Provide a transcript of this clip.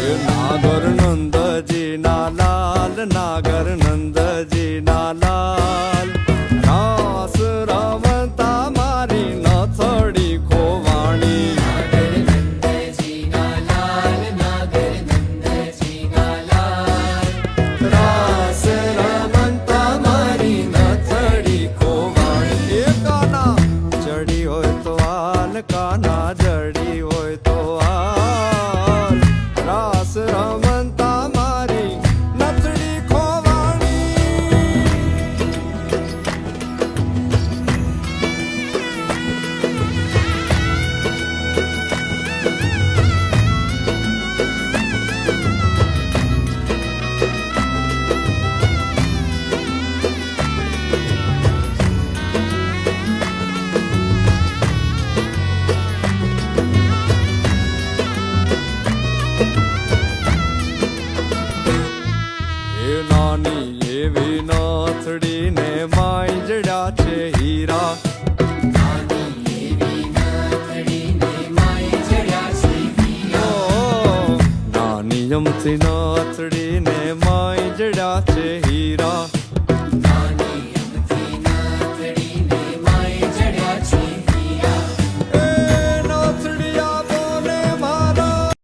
એ નાગર નંદજી ના લાલ, નાગર નંદજી ના લાલ, રાસ રમતા મારી નથડી ખોવાણી. નાગર નંદજી ના લાલ, નાગર નંદજી ના લાલ, રાસ રમતા મારી નથડી ખોવાણી. એ કાના જડી હોય તો હાલ, કાના જડી હોય તો હાલ, રાસ રમતા મારી નથડી ખોવાણી. એ નાની એવી નથડી ને માંજડા છે હીરા. નાની એવી નથડી ને માય જડ્યા છે હીરા. ઓ નાની અમથી નથડી ને માંજડા છે હીરા.